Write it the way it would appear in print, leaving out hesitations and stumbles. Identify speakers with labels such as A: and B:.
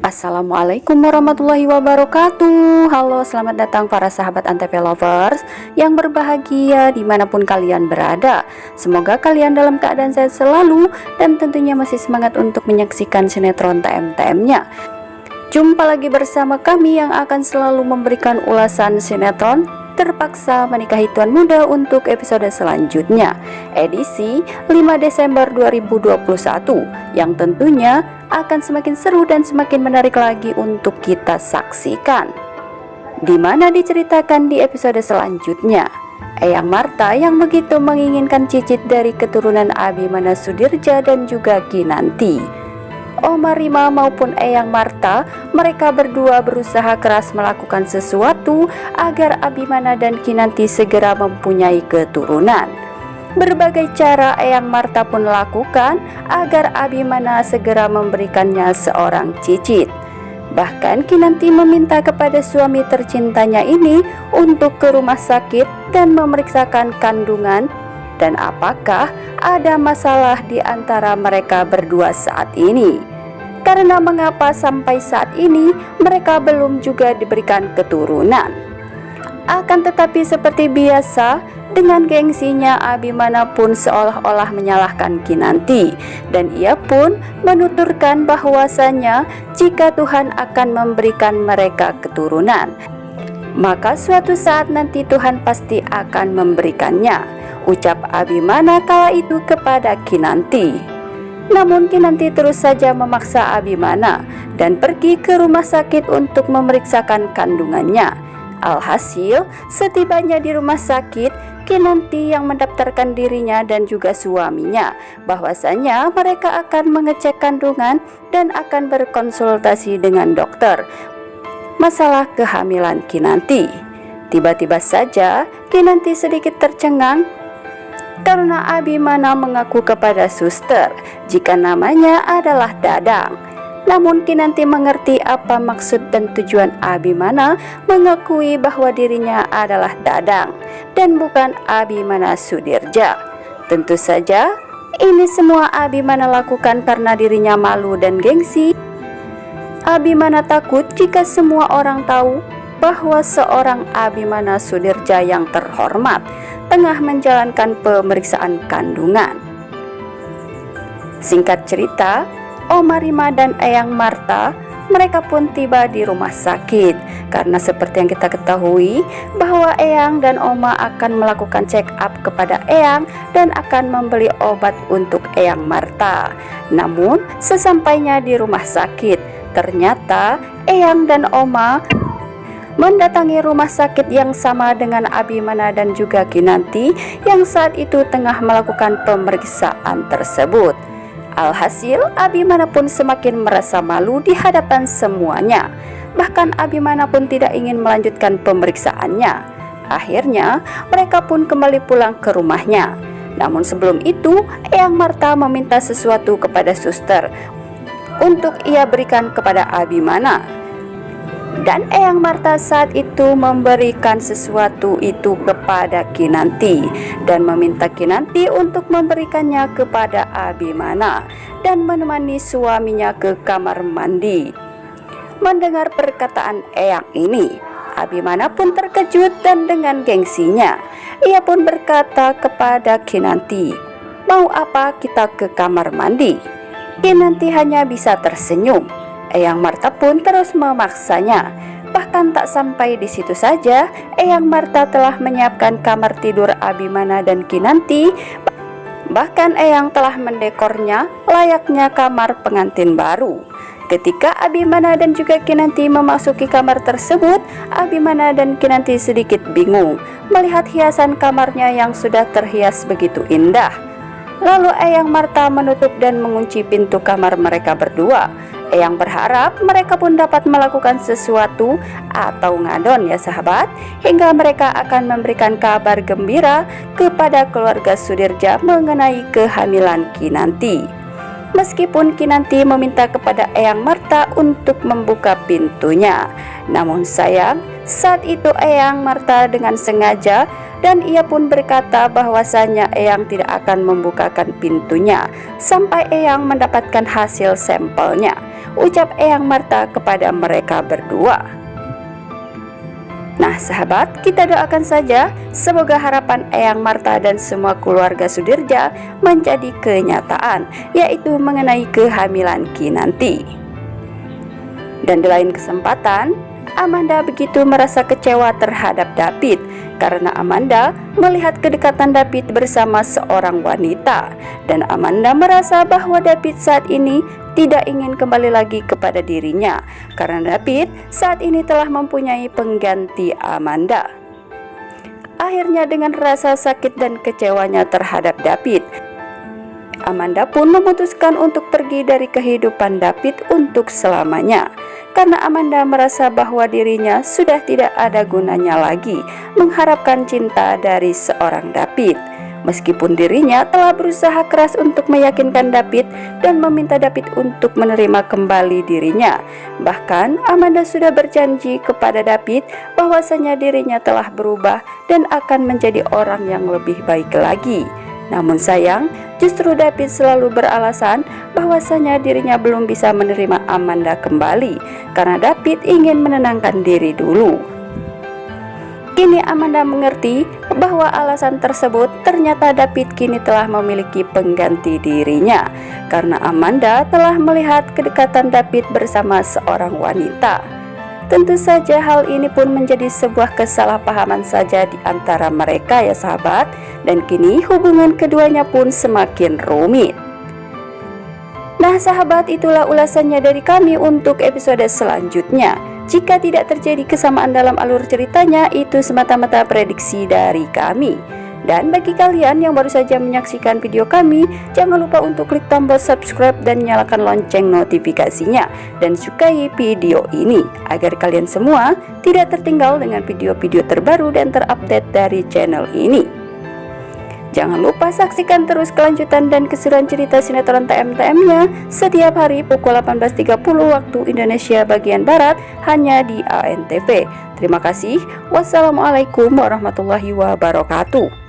A: Assalamualaikum warahmatullahi wabarakatuh. Halo, selamat datang para sahabat Antv Lovers yang berbahagia dimanapun kalian berada. Semoga kalian dalam keadaan sehat selalu dan tentunya masih semangat untuk menyaksikan sinetron TM-TM-nya. Jumpa lagi bersama kami yang akan selalu memberikan ulasan sinetron Terpaksa Menikahi Tuan Muda untuk episode selanjutnya, edisi 5 Desember 2021, yang tentunya akan semakin seru dan semakin menarik lagi untuk kita saksikan. Dimana diceritakan di episode selanjutnya, Eyang Marta yang begitu menginginkan cicit dari keturunan Abimana Sudirja dan juga Kinanti. Oma Rima maupun Eyang Marta, mereka berdua berusaha keras melakukan sesuatu agar Abimana dan Kinanti segera mempunyai keturunan. Berbagai cara Eyang Marta pun lakukan agar Abimana segera memberikannya seorang cicit. Bahkan Kinanti meminta kepada suami tercintanya ini untuk ke rumah sakit dan memeriksakan kandungan dan apakah ada masalah di antara mereka berdua saat ini. Karena mengapa sampai saat ini mereka belum juga diberikan keturunan. Akan tetapi seperti biasa, dengan gengsinya Abimana pun seolah-olah menyalahkan Kinanti, dan ia pun menuturkan bahwasanya jika Tuhan akan memberikan mereka keturunan, maka suatu saat nanti Tuhan pasti akan memberikannya, ucap Abimana kala itu kepada Kinanti. Namun Kinanti terus saja memaksa Abimana dan pergi ke rumah sakit untuk memeriksakan kandungannya. Alhasil, setibanya di rumah sakit, Kinanti yang mendaftarkan dirinya dan juga suaminya bahwasanya mereka akan mengecek kandungan dan akan berkonsultasi dengan dokter masalah kehamilan Kinanti. Tiba-tiba saja Kinanti sedikit tercengang karena Abimana mengaku kepada suster jika namanya adalah Dadang. Namun Kinanti mengerti apa maksud dan tujuan Abimana mengakui bahwa dirinya adalah Dadang dan bukan Abimana Sudirja. Tentu saja ini semua Abimana lakukan karena dirinya malu dan gengsi. Abimana takut jika semua orang tahu bahwa seorang Abimana Sudirja yang terhormat tengah menjalankan pemeriksaan kandungan. Singkat cerita, Oma Rima dan Eyang Marta mereka pun tiba di rumah sakit karena seperti yang kita ketahui bahwa Eyang dan Oma akan melakukan check up kepada Eyang dan akan membeli obat untuk Eyang Marta. Namun sesampainya di rumah sakit, ternyata Eyang dan Oma mendatangi rumah sakit yang sama dengan Abimana dan juga Kinanti yang saat itu tengah melakukan pemeriksaan tersebut. Alhasil, Abimana pun semakin merasa malu di hadapan semuanya. Bahkan Abimana pun tidak ingin melanjutkan pemeriksaannya. Akhirnya, mereka pun kembali pulang ke rumahnya. Namun sebelum itu, Eyang Marta meminta sesuatu kepada suster untuk ia berikan kepada Abimana. Dan Eyang Marta saat itu memberikan sesuatu itu kepada Kinanti dan meminta Kinanti untuk memberikannya kepada Abimana dan menemani suaminya ke kamar mandi. Mendengar perkataan Eyang ini, Abimana pun terkejut dan dengan gengsinya ia pun berkata kepada Kinanti, "Mau apa kita ke kamar mandi?" Kinanti hanya bisa tersenyum. Eyang Marta pun terus memaksanya. Bahkan tak sampai di situ saja, Eyang Marta telah menyiapkan kamar tidur Abimana dan Kinanti. Bahkan Eyang telah mendekornya layaknya kamar pengantin baru. Ketika Abimana dan juga Kinanti memasuki kamar tersebut, Abimana dan Kinanti sedikit bingung melihat hiasan kamarnya yang sudah terhias begitu indah. Lalu Eyang Marta menutup dan mengunci pintu kamar mereka berdua. Eyang berharap mereka pun dapat melakukan sesuatu atau ngadon ya sahabat, hingga mereka akan memberikan kabar gembira kepada keluarga Sudirja mengenai kehamilan Kinanti. Meskipun Kinanti meminta kepada Eyang Marta untuk membuka pintunya, namun sayang saat itu Eyang Marta dengan sengaja dan ia pun berkata bahwasanya Eyang tidak akan membukakan pintunya sampai Eyang mendapatkan hasil sampelnya. ucap Eyang Marta kepada mereka berdua. Nah sahabat, kita doakan saja semoga harapan Eyang Marta dan semua keluarga Sudirja menjadi kenyataan, yaitu mengenai kehamilan Kinanti. Dan di lain kesempatan, Amanda begitu merasa kecewa terhadap David karena Amanda melihat kedekatan David bersama seorang wanita, dan Amanda merasa bahwa David saat ini tidak ingin kembali lagi kepada dirinya karena David saat ini telah mempunyai pengganti Amanda. Akhirnya dengan rasa sakit dan kecewanya terhadap David, Amanda pun memutuskan untuk pergi dari kehidupan David untuk selamanya karena Amanda merasa bahwa dirinya sudah tidak ada gunanya lagi mengharapkan cinta dari seorang David. Meskipun dirinya telah berusaha keras untuk meyakinkan David dan meminta David untuk menerima kembali dirinya. Bahkan Amanda sudah berjanji kepada David bahwasanya dirinya telah berubah dan akan menjadi orang yang lebih baik lagi. Namun sayang, justru David selalu beralasan bahwasanya dirinya belum bisa menerima Amanda kembali karena David ingin menenangkan diri dulu. Kini Amanda mengerti bahwa alasan tersebut ternyata David kini telah memiliki pengganti dirinya karena Amanda telah melihat kedekatan David bersama seorang wanita. Tentu saja hal ini pun menjadi sebuah kesalahpahaman saja di antara mereka ya sahabat, dan kini hubungan keduanya pun semakin rumit. Nah sahabat, itulah ulasannya dari kami untuk episode selanjutnya. Jika tidak terjadi kesamaan dalam alur ceritanya, itu semata-mata prediksi dari kami. Dan bagi kalian yang baru saja menyaksikan video kami, jangan lupa untuk klik tombol subscribe dan nyalakan lonceng notifikasinya, dan sukai video ini agar kalian semua tidak tertinggal dengan video-video terbaru dan terupdate dari channel ini. Jangan lupa saksikan terus kelanjutan dan keseruan cerita sinetron TM-TM-nya setiap hari pukul 18.30 waktu Indonesia bagian Barat hanya di ANTV. Terima kasih. Wassalamualaikum warahmatullahi wabarakatuh.